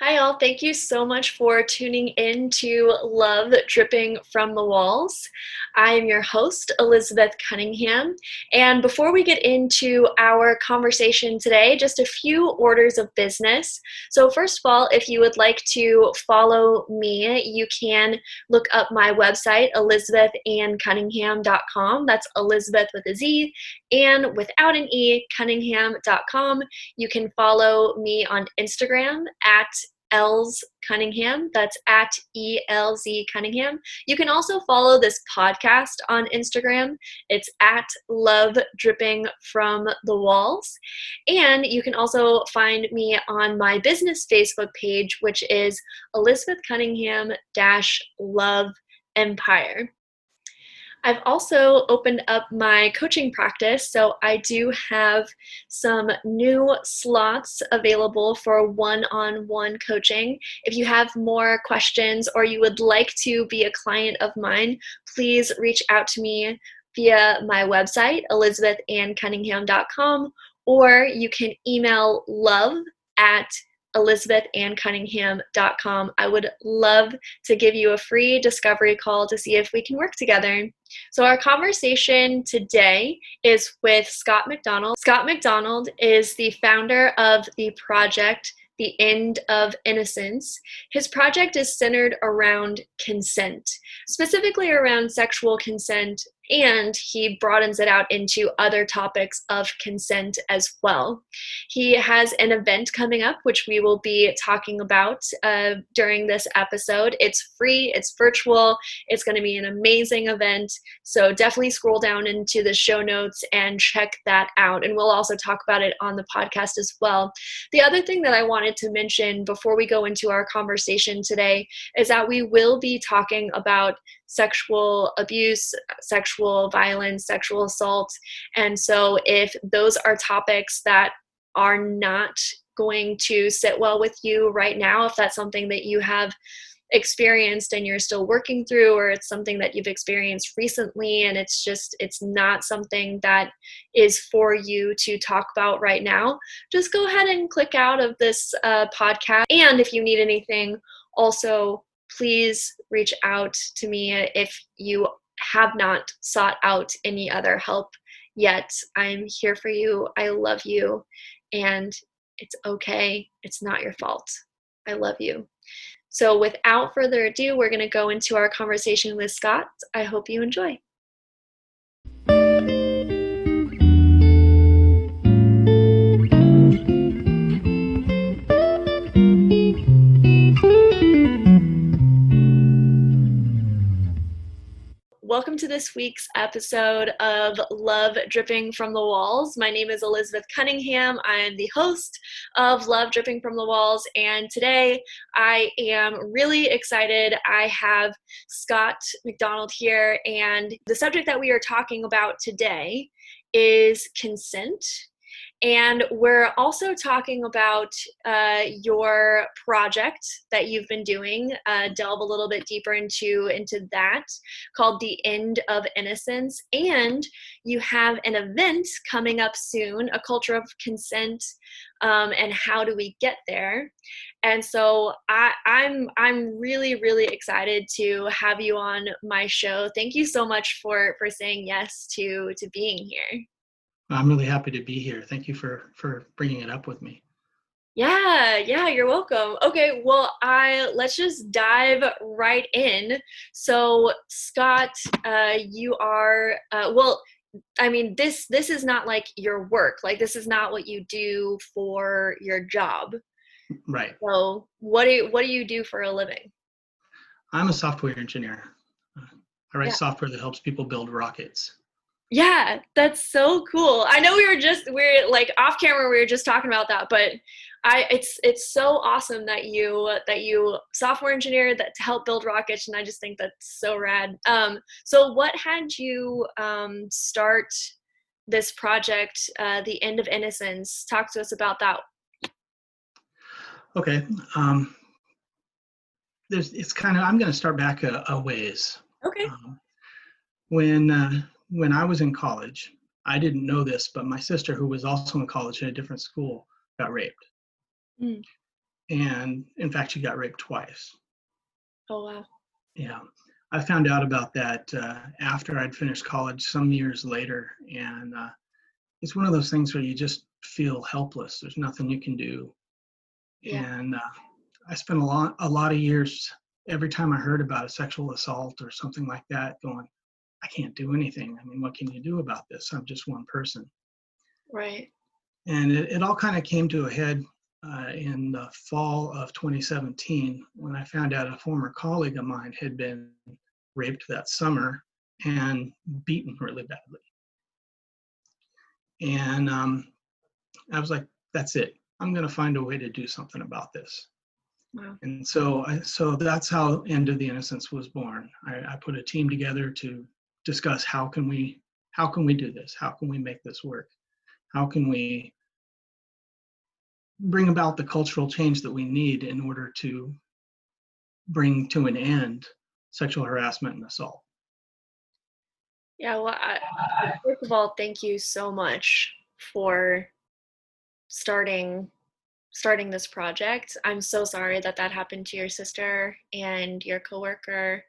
Hi, all. Thank you so much for tuning in to Love Dripping from the Walls. I am your host, Elizabeth Cunningham. And before we get into our conversation today, just a few orders of business. So, first of all, if you would like to follow me, you can look up my website, elizabethannCunningham.com. That's Elizabeth with a Z and without an E, Cunningham.com. You can follow me on Instagram at Els Cunningham. That's at ELZ Cunningham. You can also follow this podcast on Instagram. It's at Love Dripping from the Walls. And you can also find me on my business Facebook page, which is Elizabeth Cunningham Love Empire. I've also opened up my coaching practice, so I do have some new slots available for one-on-one coaching. If you have more questions or you would like to be a client of mine, please reach out to me via my website, elizabethannCunningham.com, or you can email love@elizabethannCunningham.com. I would love to give you a free discovery call to see if we can work together. So our conversation today is with Scott MacDonald. Scott MacDonald is the founder of the project, The End of Innocence. His project is centered around consent, specifically around sexual consent, and he broadens it out into other topics of consent as well. He has an event coming up, which we will be talking about during this episode. It's free, it's virtual, it's going to be an amazing event. So definitely scroll down into the show notes and check that out. And we'll also talk about it on the podcast as well. The other thing that I wanted to mention before we go into our conversation today is that we will be talking about sexual abuse, sexual violence, sexual assault. And so if those are topics that are not going to sit well with you right now, if that's something that you have experienced and you're still working through, or it's something that you've experienced recently and it's not something that is for you to talk about right now, just go ahead and click out of this podcast. And if you need anything, also please reach out to me if you have not sought out any other help yet. I'm here for you. I love you, and it's okay. It's not your fault. I love you. So without further ado, we're going to go into our conversation with Scott. I hope you enjoy. Welcome to this week's episode of Love Dripping from the Walls. My name is Elizabeth Cunningham. I am the host of Love Dripping from the Walls, and today I am really excited. I have Scott MacDonald here, and the subject that we are talking about today is consent. And we're also talking about your project that you've been doing, delve a little bit deeper into that, called The End of Innocence. And you have an event coming up soon, A Culture of Consent, and how do we get there? And so I'm really, really excited to have you on my show. Thank you so much for saying yes to being here. I'm really happy to be here. Thank you for bringing it up with me. Yeah, you're welcome. Okay, well, let's just dive right in. So, Scott, you are this is not like your work. Like, this is not what you do for your job. Right. So, what do you do for a living? I'm a software engineer. I write software that helps people build rockets. Yeah, that's so cool. I know we're like off camera, we were just talking about that, but it's so awesome that you software engineer that to help build rockets, and I just think that's so rad. So what had you start this project, The End of Innocence? Talk to us about that. Okay. I'm going to start back a ways. Okay. When I was in college, I didn't know this, but my sister, who was also in college at a different school, got raped. Mm. And in fact, she got raped twice. Oh, wow. Yeah. I found out about that after I'd finished college some years later. And it's one of those things where you just feel helpless. There's nothing you can do. Yeah. And I spent a lot of years, every time I heard about a sexual assault or something like that, going, I can't do anything. I mean, what can you do about this? I'm just one person. Right. And it all kind of came to a head in the fall of 2017 when I found out a former colleague of mine had been raped that summer and beaten really badly. And I was like, that's it. I'm going to find a way to do something about this. Wow. And so that's how End of the Innocence was born. I put a team together to discuss how can we do this? How can we make this work? How can we bring about the cultural change that we need in order to bring to an end sexual harassment and assault? Yeah, well, first of all, thank you so much for starting this project. I'm so sorry that that happened to your sister and your coworker.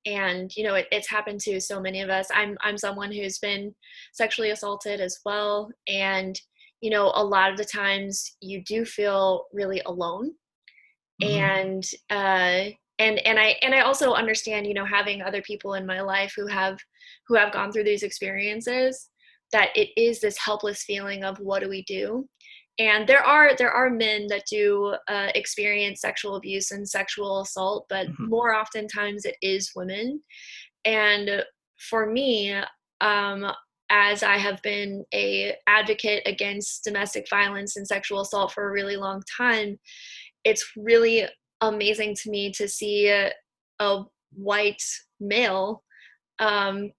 And it's happened to so many of us. I'm someone who's been sexually assaulted as well, and a lot of the times you do feel really alone. Mm-hmm. And I also understand, having other people in my life who have gone through these experiences, that it is this helpless feeling of what do we do. And there are men that do experience sexual abuse and sexual assault, but Mm-hmm. more oftentimes it is women. And for me, um, as I have been a advocate against domestic violence and sexual assault for a really long time, it's really amazing to me to see a white male um,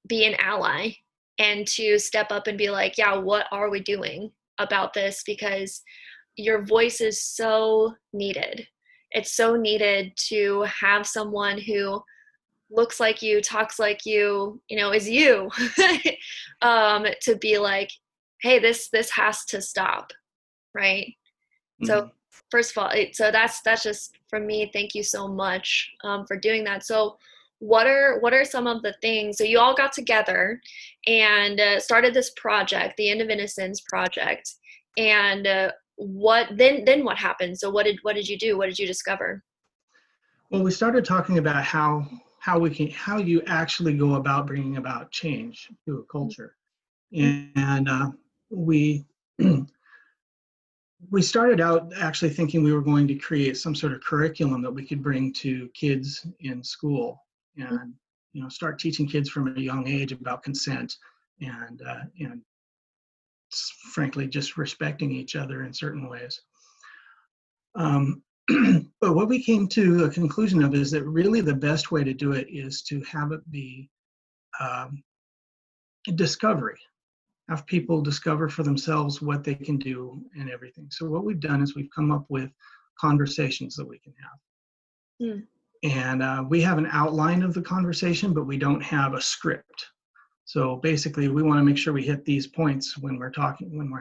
be an ally and to step up and be like, yeah, what are we doing about this? Because your voice is so needed. It's so needed to have someone who looks like you, talks like you, is you, to be like, hey, this has to stop, right? So Mm-hmm. first of all, so that's just from me. Thank you so much for doing that. So what are some of the things? So you all got together and started this project, the End of Innocence project, and what happened? So what did you do? What did you discover? Well, we started talking about how you actually go about bringing about change to a culture, and we we started out actually thinking we were going to create some sort of curriculum that we could bring to kids in school, and start teaching kids from a young age about consent and frankly just respecting each other in certain ways. Um, but what we came to a conclusion of is that really the best way to do it is to have it be um, discovery, have people discover for themselves what they can do and everything. So what we've done is we've come up with conversations that we can have. Mm. And we have an outline of the conversation, but we don't have a script. So basically, we want to make sure we hit these points when we're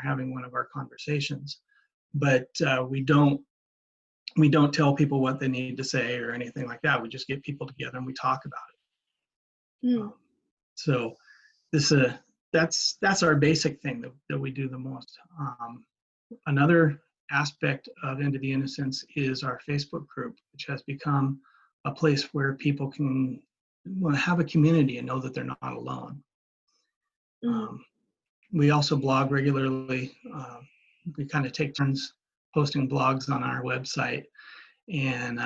having one of our conversations. But we don't tell people what they need to say or anything like that. We just get people together and we talk about it. Mm. So this that's our basic thing that we do the most. Another aspect of End of the Innocence is our Facebook group, which has become a place where people can have a community and know that they're not alone. Mm. We also blog regularly. We kind of take turns posting blogs on our website, and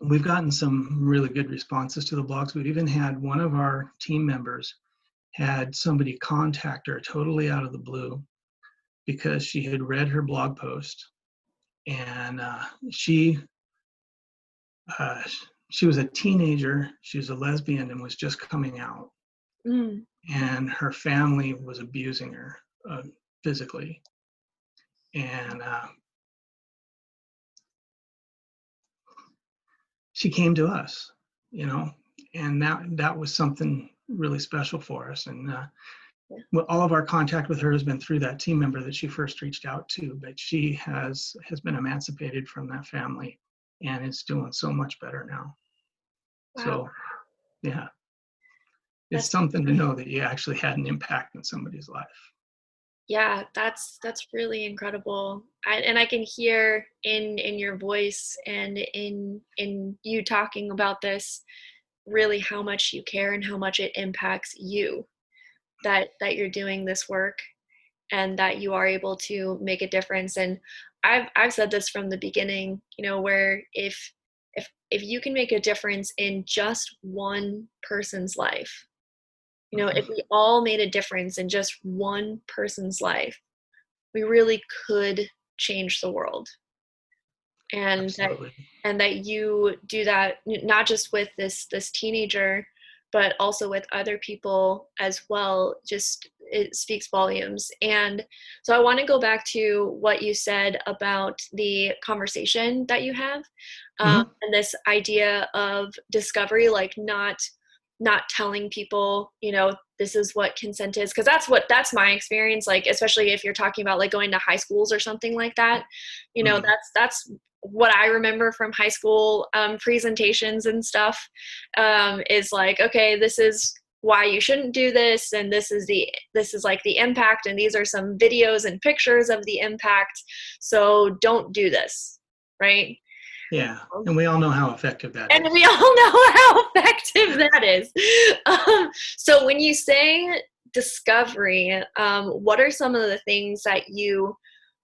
we've gotten some really good responses to the blogs. We've even had one of our team members had somebody contact her totally out of the blue because she had read her blog post, and uh, she was a teenager, she was a lesbian and was just coming out, Mm. and her family was abusing her physically, and she came to us, and that was something really special for us. And Yeah. well, all of our contact with her has been through that team member that she first reached out to, but she has been emancipated from that family and is doing so much better now. Wow. So yeah, it's That's something to know that you actually had an impact in somebody's life. Yeah, that's really incredible. And I can hear in your voice and in you talking about this really how much you care and how much it impacts you, that you're doing this work and that you are able to make a difference. And I've said this from the beginning, where if you can make a difference in just one person's life, if we all made a difference in just one person's life, we really could change the world. And that Absolutely. and that you do that not just with this teenager, but also with other people as well. Just it speaks volumes. And so I want to go back to what you said about the conversation that you have, Mm-hmm. and this idea of discovery, like not telling people, this is what consent is, because that's my experience, like especially if you're talking about like going to high schools or something like that. Mm-hmm. That's what I remember from high school presentations and stuff, is like, okay, this is why you shouldn't do this, and this is like the impact, and these are some videos and pictures of the impact, so don't do this, right? Yeah, and we all know how effective that And is. we all know how effective that is. So when you say discovery, what are some of the things that you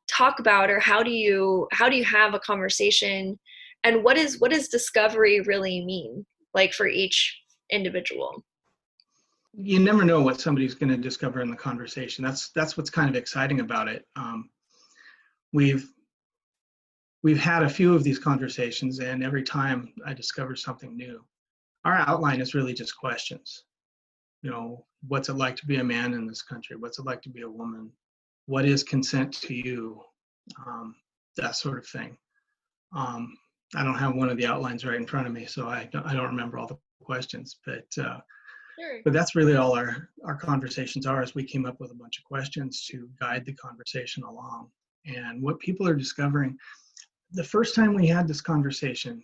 talk about, or how do you have a conversation, and what does discovery really mean, like for each individual? You never know what somebody's going to discover in the conversation. That's what's kind of exciting about it. We've had a few of these conversations, and every time I discover something new. Our outline is really just questions. What's it like to be a man in this country? What's it like to be a woman? What is consent to you? That sort of thing. Um, I don't have one of the outlines right in front of me, so I don't remember all the questions, Sure. but that's really all our conversations are, is we came up with a bunch of questions to guide the conversation along. And what people are discovering, the first time we had this conversation,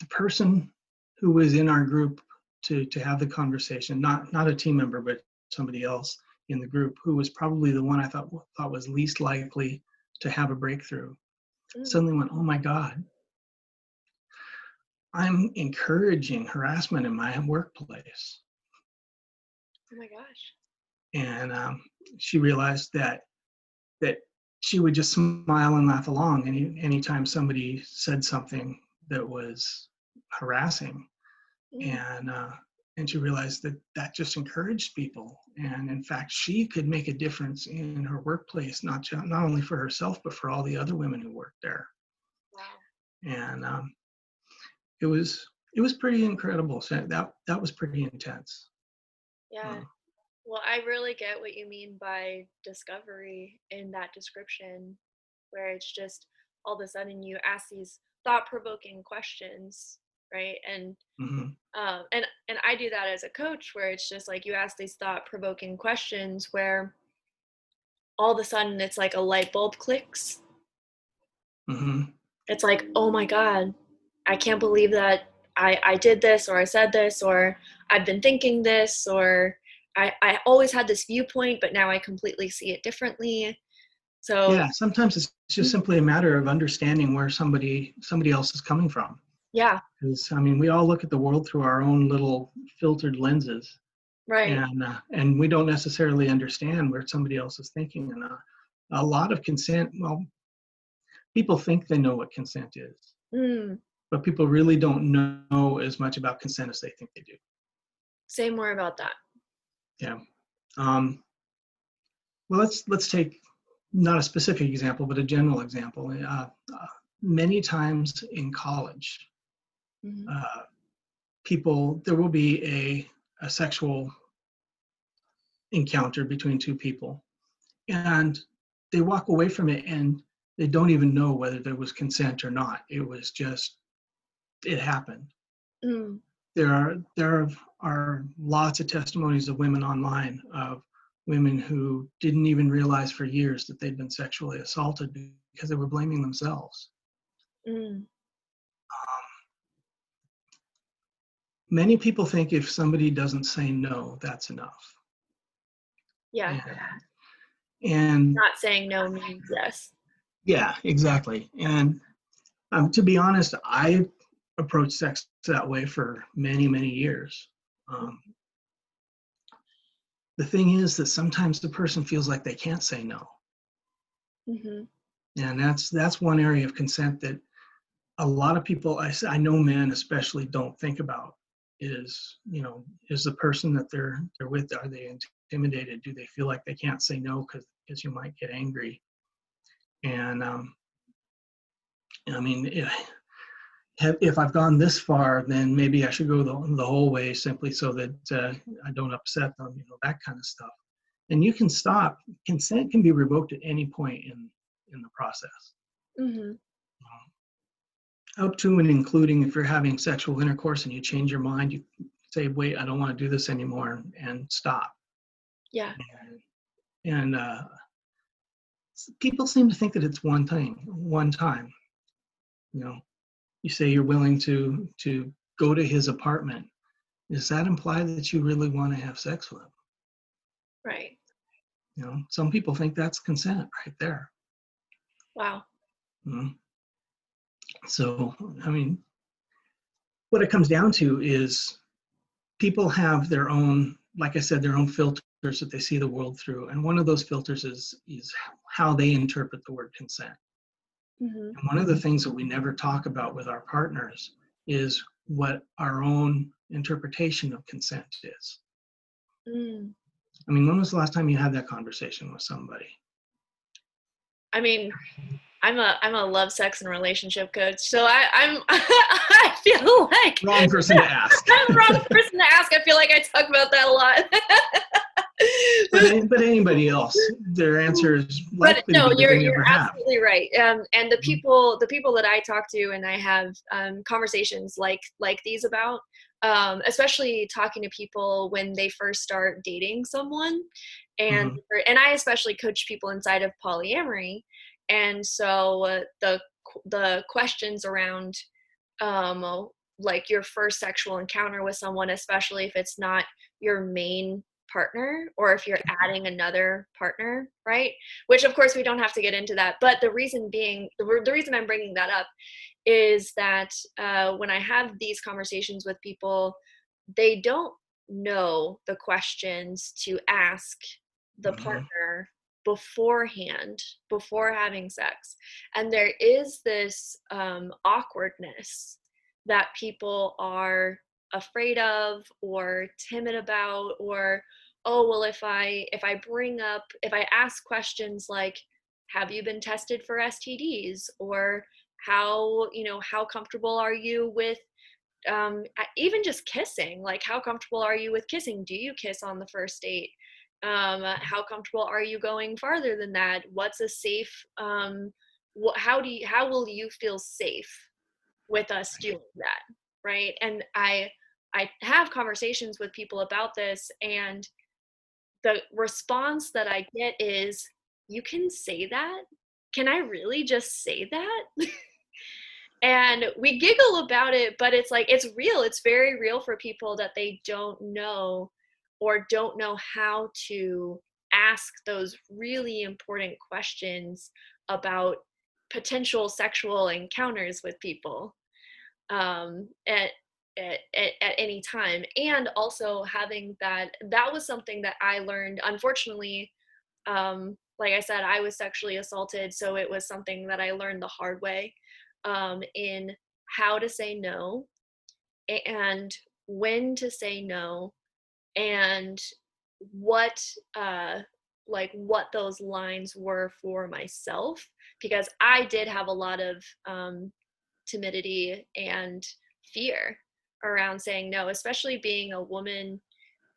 the person who was in our group to have the conversation, not a team member, but somebody else in the group, who was probably the one I thought was least likely to have a breakthrough, Mm. suddenly went, oh my God, I'm encouraging harassment in my workplace. Oh my gosh. And she realized that she would just smile and laugh along anytime somebody said something that was harassing. Mm. And she realized that just encouraged people, and in fact she could make a difference in her workplace, not only for herself but for all the other women who worked there. Wow. And it was pretty incredible. So that was pretty intense. Yeah. uh, Well, I really get what you mean by discovery in that description, where it's just all of a sudden you ask these thought-provoking questions, right? mhm. And I do that as a coach, where it's just like you ask these thought-provoking questions where all of a sudden it's like a light bulb clicks. Mhm. It's like, oh my God, I can't believe that I did this, or I said this, or I've been thinking this, or I always had this viewpoint, but now I completely see it differently. So, Yeah, sometimes it's just simply a matter of understanding where somebody else is coming from. yeah, Because I mean, we all look at the world through our own little filtered lenses, right. and we don't necessarily understand where somebody else is thinking. And a lot of consent, well, people think they know what consent is, Mm, but people really don't know as much about consent as they think they do. say more about that. Yeah. Um, well, let's take not a specific example, but a general example. Many times in college, Hmm. uh, there will be a sexual encounter between two people, and they walk away from it and they don't even know whether there was consent or not. It was just, it happened. Mm, There are are lots of testimonies of women online, of women who didn't even realize for years that they'd been sexually assaulted because they were blaming themselves. Mm. Many people think if somebody doesn't say no, that's enough. Yeah. And Not saying no means yes. yeah, exactly. And to be honest, I approached sex that way for many, many years. Um, the thing is that sometimes the person feels like they can't say no. Mm-hmm. And that's one area of consent that a lot of people, I know men especially, don't think about is, is the person that they're with, are they intimidated? Do they feel like they can't say no because you might get angry? And I mean, if I've gone this far, then maybe I should go the whole way simply so that I don't upset them, that kind of stuff. And you can stop. Consent can be revoked at any point in the process. Mm-hmm. Up to and including if you're having sexual intercourse and you change your mind, you say, wait, I don't want to do this anymore, and stop. Yeah. And people seem to think that it's one time. You say you're willing to go to his apartment. Does that imply that you really want to have sex with him? Right. Some people think that's consent right there. Wow. So, I mean, what it comes down to is people have their own, like I said, their own filters that they see the world through. And one of those filters is how they interpret the word consent. Mm-hmm. And one of the things that we never talk about with our partners is what our own interpretation of consent is. Mm. I mean, when was the last time you had that conversation with somebody? I mean, I'm a love, sex, and relationship coach, so I'm I feel like Wrong person to ask. I'm the wrong person to ask. I feel like I talk about that a lot. But anybody else, their answer is But likely to no, be that you're they never have. absolutely right. And the people that I talk to and I have conversations like these about, especially talking to people when they first start dating someone, and Mm-hmm. and I especially coach people inside of polyamory, and so the questions around like your first sexual encounter with someone, especially if it's not your main partner or if you're adding another partner, right? Which of course we don't have to get into that, but the reason being, the reason I'm bringing that up is that when I have these conversations with people, they don't know the questions to ask the Mm-hmm. partner beforehand, before having sex. And there is this awkwardness that people are afraid of or timid about, or oh well, if I ask questions like, have you been tested for STDs, or how comfortable are you with even just kissing, like how comfortable are you with kissing, do you kiss on the first date, how comfortable are you going farther than that, what's a safe how will you feel safe with us doing that, right? And I have conversations with people about this, and the response that I get is, you can say that? Can I really just say that? And we giggle about it, but it's like, it's real. It's very real for people that they don't know or don't know how to ask those really important questions about potential sexual encounters with people at, at any time. And also having that was something that I learned, unfortunately. Like I said, I was sexually assaulted, so it was something that I learned the hard way, in how to say no and when to say no, and what what those lines were for myself, because I did have a lot of timidity and fear around saying no, especially being a woman,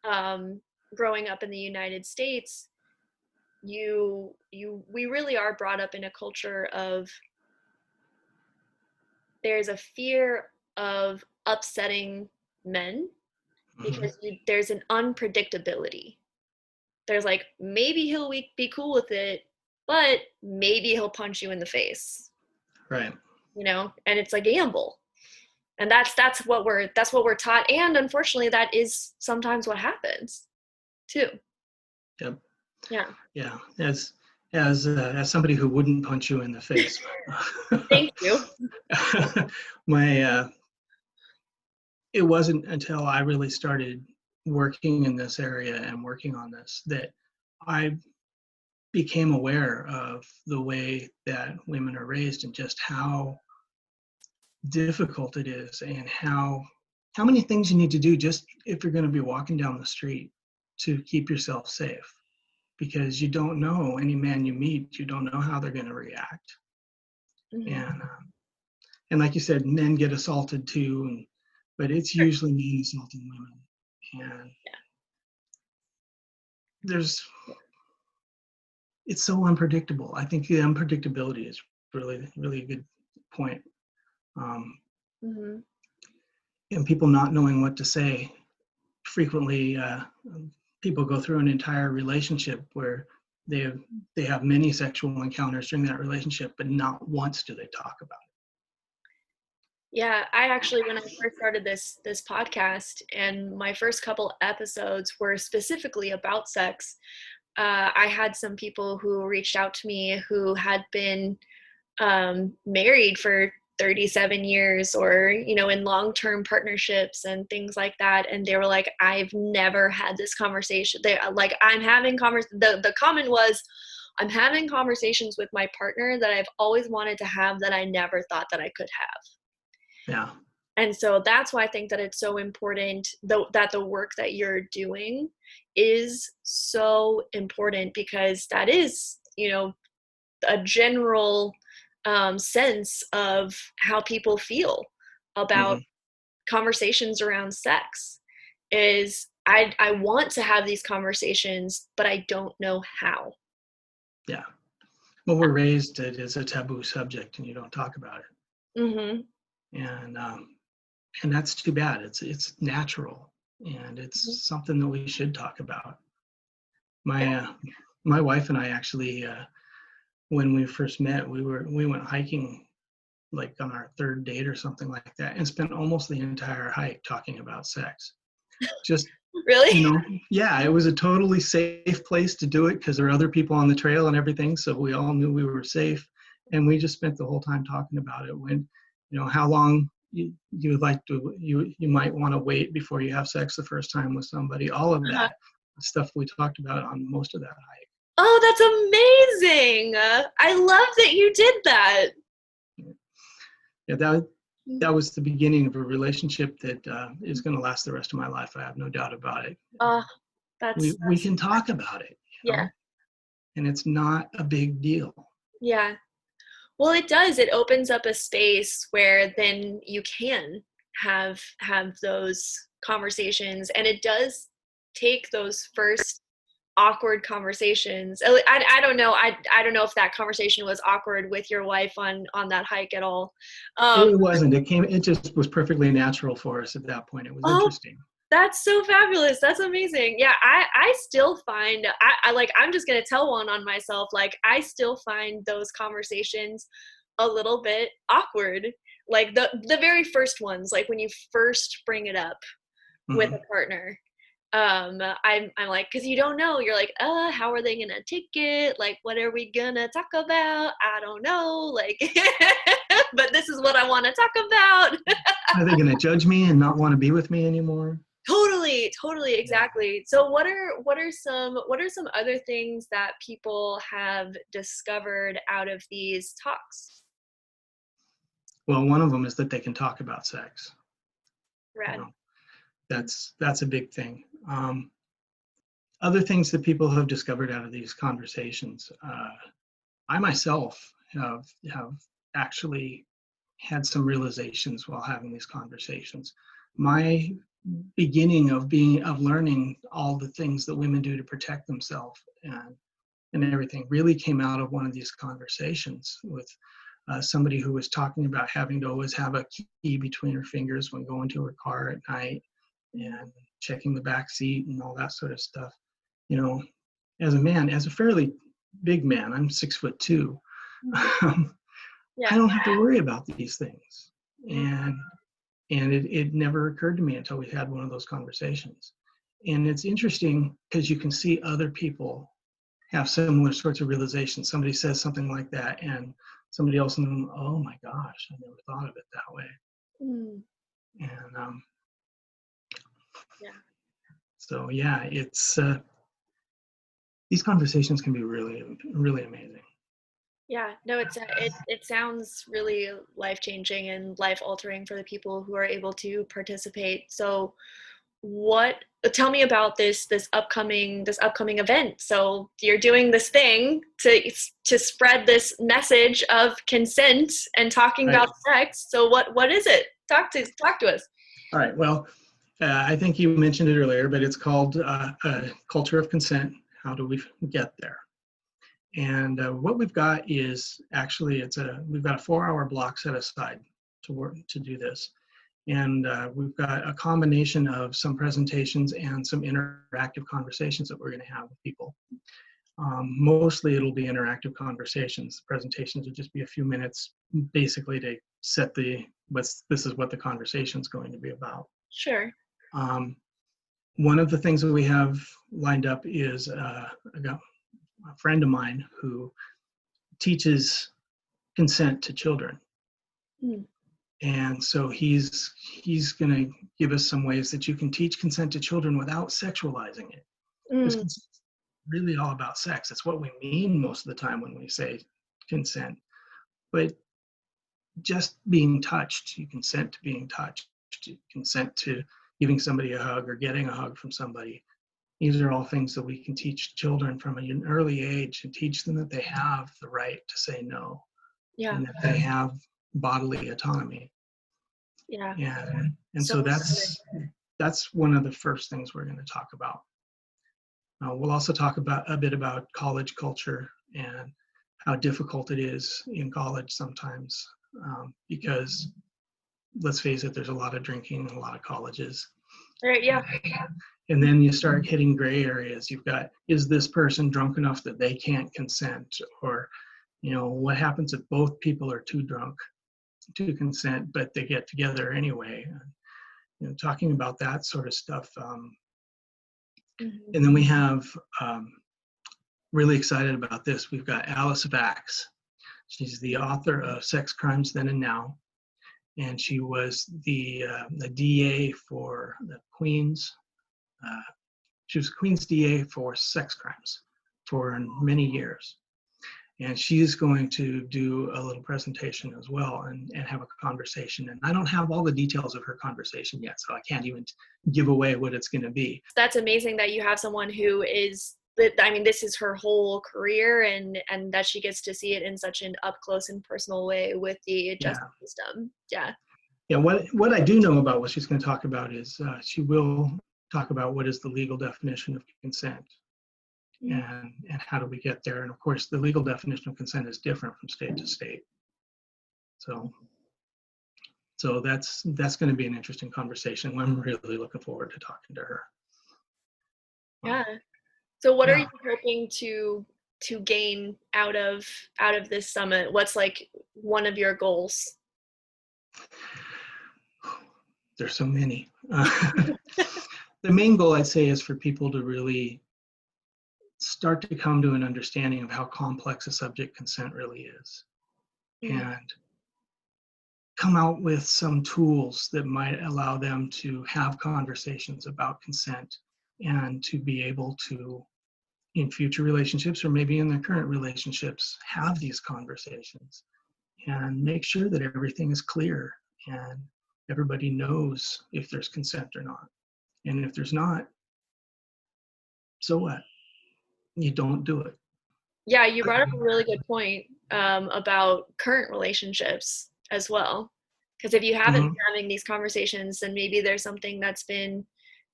um, growing up in the United States. We really are brought up in a culture of, there's a fear of upsetting men, Mhm. because there's an unpredictability. There's like, maybe he'll be cool with it, but maybe he'll punch you in the face, Right. and it's a gamble. And that's what we're taught. And unfortunately, that is sometimes what happens too. Yep. Yeah. Yeah. As somebody who wouldn't punch you in the face, Thank you. my it wasn't until I really started working in this area and working on this that I became aware of the way that women are raised and just how difficult it is, and how many things you need to do just if you're going to be walking down the street to keep yourself safe, because you don't know any man you meet, you don't know how they're going to react. Hmm. And like you said, men get assaulted too, but it's Sure. usually men assaulting women. And there's it's so unpredictable. I think the unpredictability is really a good point. um, Hmm. and people not knowing what to say frequently. People go through an entire relationship where they have they have many sexual encounters during that relationship, but not once do they talk about Yeah, I actually, when I first started this podcast, and my first couple episodes were specifically about sex, I had some people who reached out to me who had been married for 37 years, or in long-term partnerships and things like that, and they were like, I've never had this conversation. They like, I'm having the comment was, I'm having conversations with my partner that I've always wanted to have that I never thought that I could have. it. Yeah. And so that's why I think that it's so important, though, that the work that you're doing is so important, because that is, a general sense of how people feel about Hmm. conversations around sex. Is I want to have these conversations, but I don't know how. Yeah. Well, we're raised it is a taboo subject, and you don't talk about it, Hmm. and that's too bad. It's natural, and it's something that we should talk about. Yeah. My wife and I actually, when we first met, we went hiking like on our third date or something like that, and spent almost the entire hike talking about sex. Just, Really? yeah, it was a totally safe place to do it because there were other people on the trail and everything, so we all knew we were safe, and we just spent the whole time talking about it. When, how long you would like to, you might want to wait before you have sex the first time with somebody. All of Uh-huh. that stuff we talked about on most of that hike. Oh, that's amazing. I love that you did that. Yeah, that was the beginning of a relationship that is going to last the rest of my life. I have no doubt about it. Oh, We can talk about it, yeah. and it's not a big deal. Yeah. Well, it does. It opens up a space where then you can have those conversations, and it does take those first awkward conversations. I don't know. I don't know if that conversation was awkward with your wife on that hike at all. Um, It wasn't. It just was perfectly natural for us at that point. It was oh, interesting. that's so fabulous. That's amazing. Yeah, I still find I like, I'm just gonna tell one on myself. Like, I still find those conversations a little bit awkward. Like the very first ones, like when you first bring it up with Hmm. a partner. I'm like, because you don't know. You're like, how are they gonna take it? Like, what are we gonna talk about? I don't know. Like, but this is what I want to talk about. Are they going to judge me and not want to be with me anymore? Totally, Yeah. exactly. So what are some other things that people have discovered out of these talks? Well, one of them is that they can talk about sex. You Rad. know, that's a big thing. Other things that people have discovered out of these conversations. I myself have actually had some realizations while having these conversations. My beginning of learning all the things that women do to protect themselves and everything really came out of one of these conversations with somebody who was talking about having to always have a key between her fingers when going to her car at night, and checking the back seat and all that sort of stuff. You know, as a man, as a fairly big man, I'm 6'2". I Yeah. don't have to worry about these things. Mm. And it never occurred to me until we had one of those conversations. And it's interesting because you can see other people have similar sorts of realizations. Somebody says something like that, and somebody else in them, oh my gosh, I never thought of it that way. Mm. And Yeah. so, yeah, it's these conversations can be really, really amazing. Yeah, no, it sounds really life-changing and life-altering for the people who are able to participate. So what tell me about this upcoming event. So you're doing this thing to spread this message of consent and talking Right. about sex. So what is it? Talk to us. All right. Well, I think you mentioned it earlier, but it's called Culture of Consent. How do we get there? And what we've got is actually we've got a 4-hour block set aside to work to do this, and we've got a combination of some presentations and some interactive conversations that we're going to have with people. Mostly it'll be interactive conversations. Presentations will just be a few minutes, basically to set this is what the conversation is going to be about. Sure. Um, one of the things that we have lined up is a friend of mine who teaches consent to children. Mm. And so he's going to give us some ways that you can teach consent to children without sexualizing it. Because Mm. consent is really all about sex. It's what we mean most of the time when we say consent. But just being touched, you consent to being touched, you consent to giving somebody a hug or getting a hug from somebody. These are all things that we can teach children from an early age and teach them that they have the right to say no Yeah. and that they have bodily autonomy. Yeah. And So so important. that's one of the first things we're going to talk about. We'll also talk about a bit about college culture and how difficult it is in college sometimes because let's face it, there's a lot of drinking in a lot of colleges. All right, yeah. And then you start hitting gray areas. You've got, is this person drunk enough that they can't consent? Or, what happens if both people are too drunk to consent, but they get together anyway? Talking about that sort of stuff. Mm-hmm. And then we have, really excited about this, we've got Alice Vax. She's the author of Sex Crimes Then and Now. And she was the DA for the Queens. She was Queens DA for sex crimes for many years. And she's going to do a little presentation as well and have a conversation. And I don't have all the details of her conversation yet, so I can't even give away what it's going to be. That's amazing that you have someone who is, I mean, this is her whole career, and that she gets to see it in such an up close and personal way with the justice system. Yeah. Yeah, what I do know about what she's going to talk about is she will talk about what is the legal definition of consent. And how do we get there? And of course, the legal definition of consent is different from state to state. So that's going to be an interesting conversation. I'm really looking forward to talking to her. Yeah. So what are you hoping to gain out of this summit? What's like one of your goals? There's so many. The main goal, I'd say, is for people to really start to come to an understanding of how complex a subject consent really is, and come out with some tools that might allow them to have conversations about consent and to be able to, in future relationships or maybe in their current relationships, have these conversations and make sure that everything is clear and everybody knows if there's consent or not. And if there's not, so what? You don't do it. Yeah, you brought up a really good point about current relationships as well. Because if you haven't been having these conversations, then maybe there's something that's been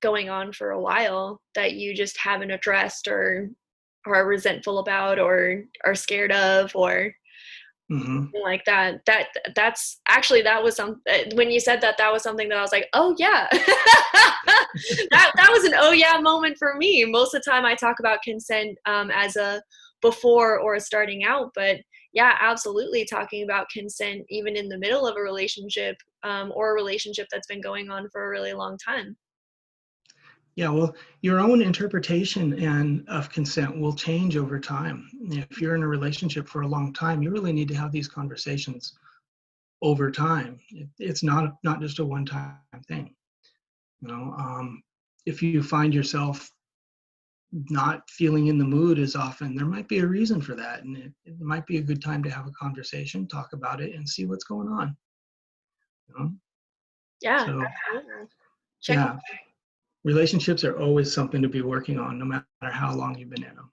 going on for a while that you just haven't addressed or are resentful about or are scared of, or Mm-hmm. like that. That's actually, that was some, when you said that, that was something that I was like, oh yeah. That was an oh yeah moment for me. Most of the time I talk about consent as a before or starting out, but yeah, absolutely talking about consent even in the middle of a relationship, or a relationship that's been going on for a really long time. Yeah, well, your own interpretation and of consent will change over time. If you're in a relationship for a long time, you really need to have these conversations over time. It's not just a one-time thing. You know, if you find yourself not feeling in the mood as often, there might be a reason for that, and it might be a good time to have a conversation, talk about it, and see what's going on. You know? Yeah, So absolutely. Check. yeah, relationships are always something to be working on, no matter how long you've been in them.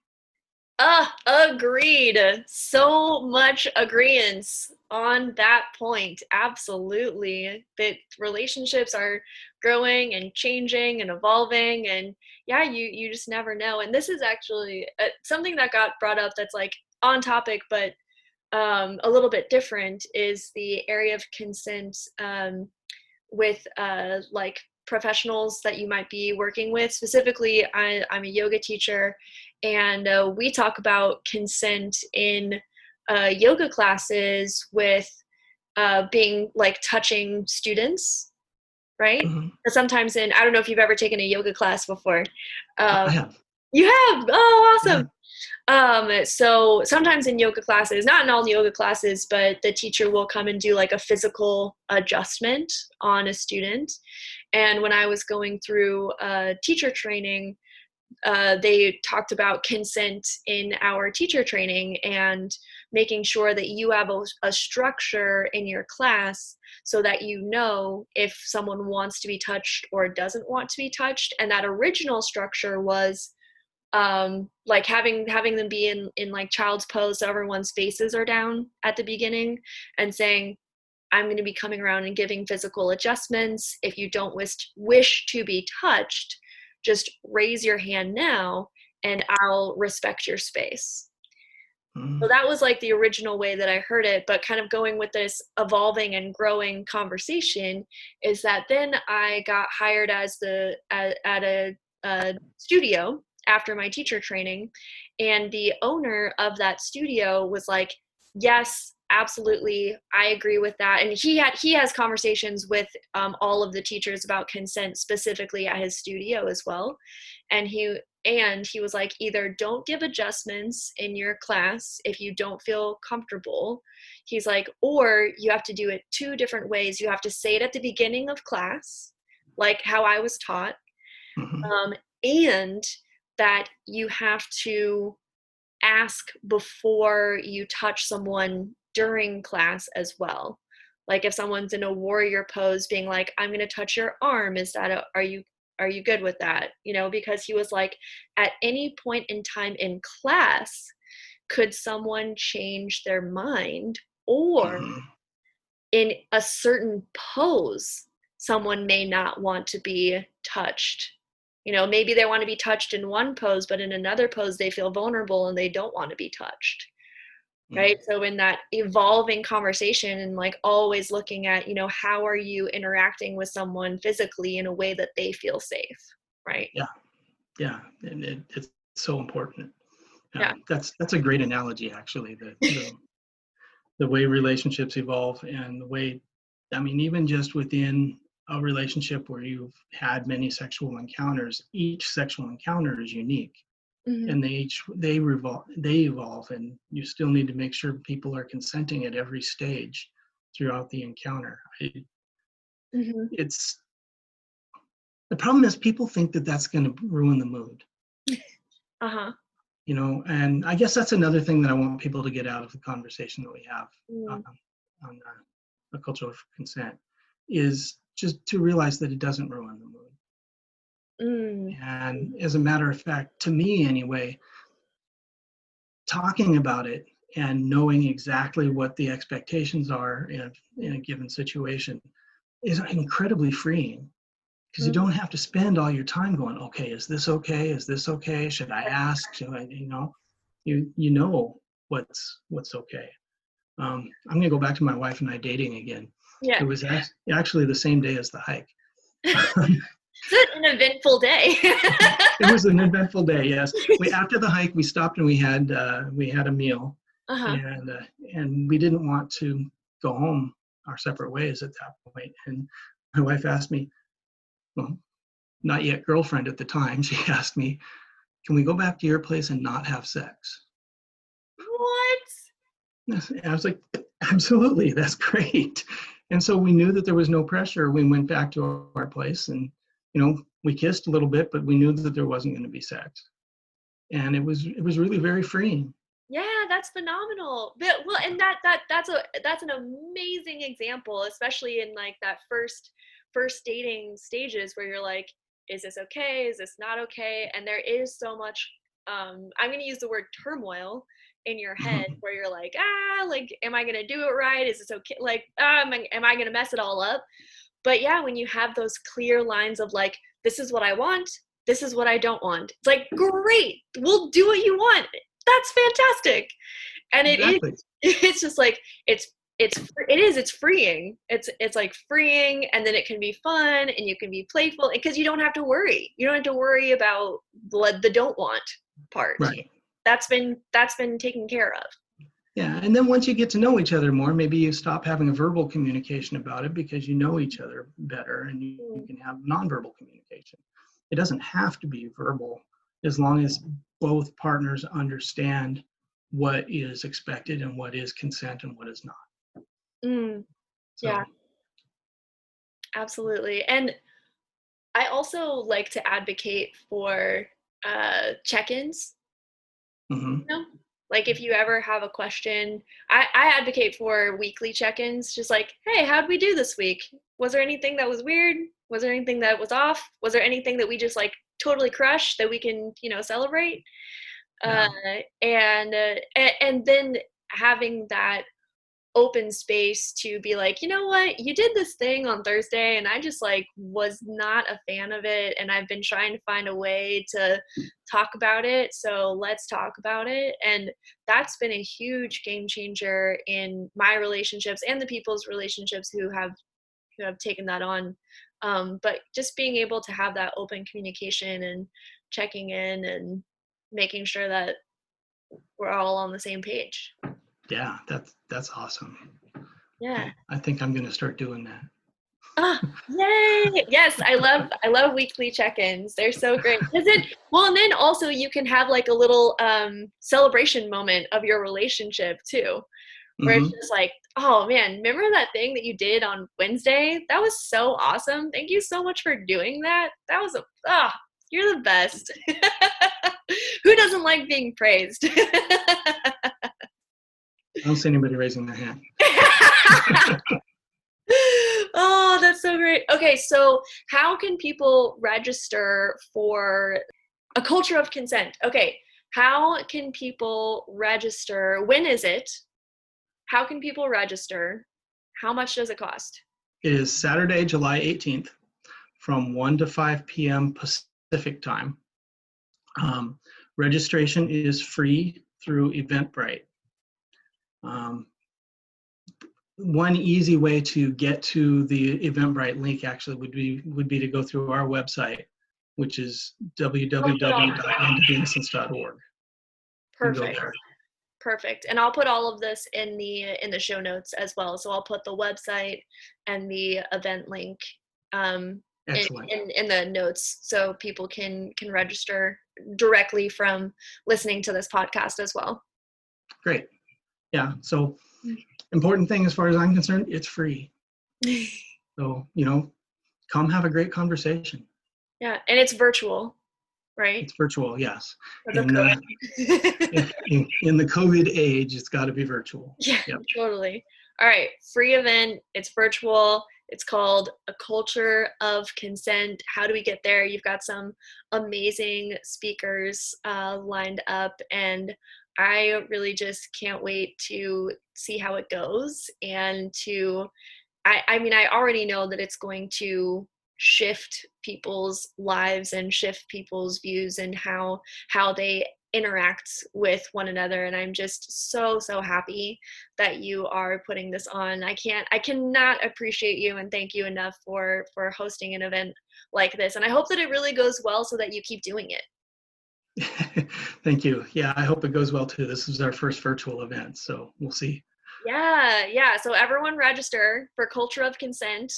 Agreed. So much agreement on that point. Absolutely. That relationships are growing and changing and evolving, and yeah, you just never know. And this is actually something that got brought up that's like on topic, but a little bit different, is the area of consent, with like professionals that you might be working with. Specifically, I'm a yoga teacher, and we talk about consent in yoga classes with being like touching students, right? Mm-hmm. Sometimes in, I don't know if you've ever taken a yoga class before. I Um, have. you have? Oh, Yeah. awesome. So sometimes in yoga classes, not in all yoga classes, but the teacher will come and do like a physical adjustment on a student. And when I was going through teacher training, they talked about consent in our teacher training and making sure that you have a structure in your class so that you know if someone wants to be touched or doesn't want to be touched. And that original structure was like having them be in like child's pose, so everyone's faces are down at the beginning, and saying, I'm going to be coming around and giving physical adjustments. If you don't wish to be touched, just raise your hand now and I'll respect your space. Mm-hmm. So that was like the original way that I heard it, but kind of going with this evolving and growing conversation is that then I got hired as at a studio after my teacher training, and the owner of that studio was like, yes, absolutely, I agree with that. And he has conversations with all of the teachers about consent specifically at his studio as well. And he was like, either don't give adjustments in your class if you don't feel comfortable. He's like, or you have to do it two different ways. You have to say it at the beginning of class, like how I was taught, Mm-hmm. and that you have to ask before you touch someone during class as well. Like if someone's in a warrior pose, being like, I'm going to touch your arm, is that are you good with that? You know, because he was like, at any point in time in class, could someone change their mind, or Mm-hmm. in a certain pose, someone may not want to be touched. You know, maybe they want to be touched in one pose, but in another pose, they feel vulnerable and they don't want to be touched. Right. So, in that evolving conversation, and like always looking at, you know, how are you interacting with someone physically in a way that they feel safe? Right. Yeah, yeah, and it's so important. Yeah. That's a great analogy, actually. The way relationships evolve and the way, I mean, even just within a relationship where you've had many sexual encounters, each sexual encounter is unique, Mm-hmm. and they evolve, and you still need to make sure people are consenting at every stage throughout the encounter. Mm-hmm. It's the problem is people think that that's going to ruin the mood, Uh-huh. and I guess that's another thing that I want people to get out of the conversation that we have Mm. on the culture of consent, is just to realize that it doesn't ruin the mood. Mm. And as a matter of fact, to me anyway, talking about it and knowing exactly what the expectations are in a given situation is incredibly freeing, because you Mm. don't have to spend all your time going, okay, is this okay? Is this okay? Should I ask? Should I, you know what's okay. I'm going to go back to my wife and I dating again. Yeah. It was actually the same day as the hike. It's an eventful day. It was an eventful day. Yes. After the hike, we stopped and we had a meal, Uh-huh. and we didn't want to go home our separate ways at that point. And my wife asked me, well, not yet girlfriend at the time, she asked me, "Can we go back to your place and not have sex?" What? And I was like, "Absolutely, that's great." And so we knew that there was no pressure. We went back to our place, and we kissed a little bit, but we knew that there wasn't going to be sex, and it was really very freeing. Yeah, that's phenomenal. Well, and that's an amazing example, especially in like that first dating stages where you're like, is this okay? Is this not okay? And there is so much I'm going to use the word turmoil in your head where you're like, am I going to do it right? Is this okay? Like, am I going to mess it all up? But yeah, when you have those clear lines of like, this is what I want, this is what I don't want. It's like, great, we'll do what you want. That's fantastic. And it is, Exactly. it's just like, it's freeing. It's like freeing, and then it can be fun and you can be playful because you don't have to worry. You don't have to worry about the don't want part. Right. That's been taken care of. Yeah, and then once you get to know each other more, maybe you stop having a verbal communication about it because you know each other better, and you can have nonverbal communication. It doesn't have to be verbal as long as both partners understand what is expected and what is consent and what is not. Mm, yeah, So, absolutely. And I also like to advocate for check-ins. mhm. You know, like if you ever have a question, I advocate for weekly check-ins. Just like, hey, how'd we do this week? Was there anything that was weird? Was there anything that was off? Was there anything that we just like totally crushed that we can celebrate? Uh, Yeah, and then having that open space to be like, you know what, you did this thing on Thursday and I just like was not a fan of it, and I've been trying to find a way to talk about it, so let's talk about it. And that's been a huge game changer in my relationships and the people's relationships who have taken that on. But just being able to have that open communication and checking in and making sure that we're all on the same page. yeah, that's awesome. Yeah. I think I'm going to start doing that. Ah, yay! Yes, I love weekly check-ins. They're so great. Well, and then also you can have like a little celebration moment of your relationship too, where it's Hmm. just like, oh man, remember that thing that you did on Wednesday? That was so awesome. Thank you so much for doing that. That was you're the best. Who doesn't like being praised? I don't see anybody raising their hand. Oh, that's so great. Okay, so how can people register for a culture of consent? Okay, how can people register? When is it? How can people register? How much does it cost? It is Saturday, July 18th from 1 to 5 p.m. Pacific time. Registration is free through Eventbrite. One easy way to get to the Eventbrite link actually would be to go through our website, which is www.endofinnocence.org, and go Perfect. there. Perfect. And I'll put all of this in the show notes as well. So I'll put the website and the event link in, Excellent. in the notes so people can register directly from listening to this podcast as well. Great. Yeah. So important thing as far as I'm concerned, it's free. So, come have a great conversation. Yeah, and it's virtual, right? It's virtual, yes. For the In COVID. in the COVID age, it's got to be virtual. Yeah, Yep. totally. All right, free event. It's virtual. It's called A Culture of Consent. How do we get there? You've got some amazing speakers lined up, and I really just can't wait to see how it goes and I mean, I already know that it's going to shift people's lives and shift people's views and how they interact with one another. And I'm just so, so happy that you are putting this on. I cannot appreciate you and thank you enough for hosting an event like this. And I hope that it really goes well so that you keep doing it. Thank you. Yeah, I hope it goes well too. This is our first virtual event, so we'll see. Yeah. So everyone register for Culture of Consent.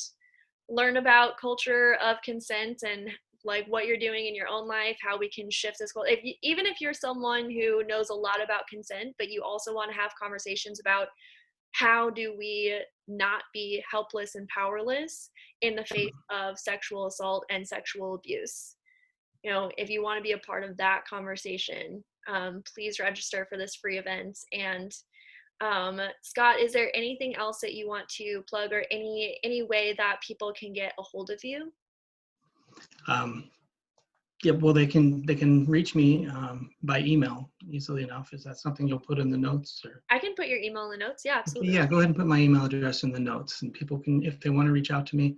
Learn about culture of consent and like what you're doing in your own life, how we can shift this goal. Even if you're someone who knows a lot about consent, but you also want to have conversations about how do we not be helpless and powerless in the face of sexual assault and sexual abuse. If you want to be a part of that conversation, please register for this free event. And Scott, is there anything else that you want to plug, or any way that people can get a hold of you? Yeah, well, they can reach me by email easily enough. Is that something you'll put in the notes? Or? I can put your email in the notes. Yeah, absolutely. Okay, yeah, go ahead and put my email address in the notes, and people can, if they want to reach out to me,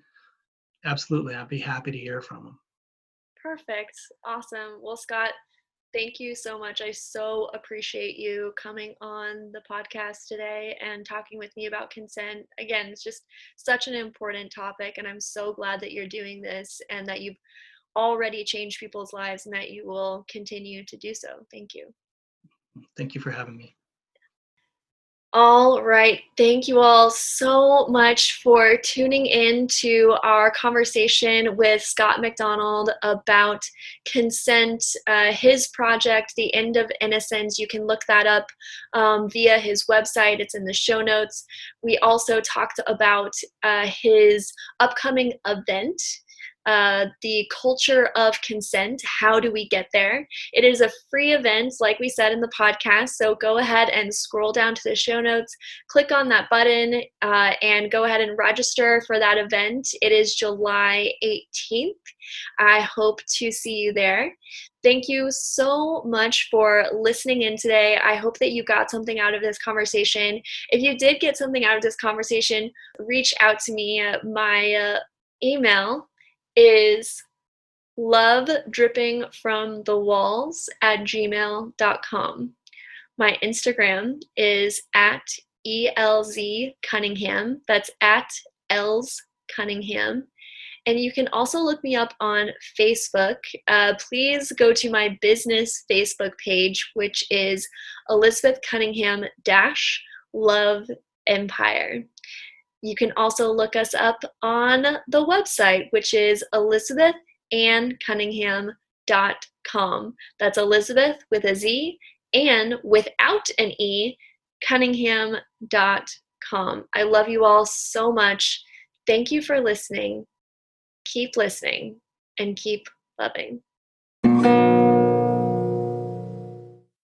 absolutely, I'd be happy to hear from them. Perfect. Awesome. Well, Scott, thank you so much. I so appreciate you coming on the podcast today and talking with me about consent. Again, it's just such an important topic, and I'm so glad that you're doing this and that you've already changed people's lives and that you will continue to do so. Thank you. Thank you for having me. All right. Thank you all so much for tuning in to our conversation with Scott MacDonald about consent, his project, The End of Innocence. You can look that up via his website. It's in the show notes. We also talked about his upcoming event, the culture of consent. How do we get there? It is a free event, like we said in the podcast. So go ahead and scroll down to the show notes, click on that button, and go ahead and register for that event. It is July 18th. I hope to see you there. Thank you so much for listening in today. I hope that you got something out of this conversation. If you did get something out of this conversation, reach out to me. My email is lovedrippingfromthewalls@gmail.com. My Instagram is at ELZ Cunningham. That's at Els Cunningham. And you can also look me up on Facebook. Please go to my business Facebook page, which is Elizabeth Cunningham Love Empire. You can also look us up on the website, which is elizabethannecunningham.com. That's Elizabeth with a Z and without an E, cunningham.com. I love you all so much. Thank you for listening. Keep listening and keep loving.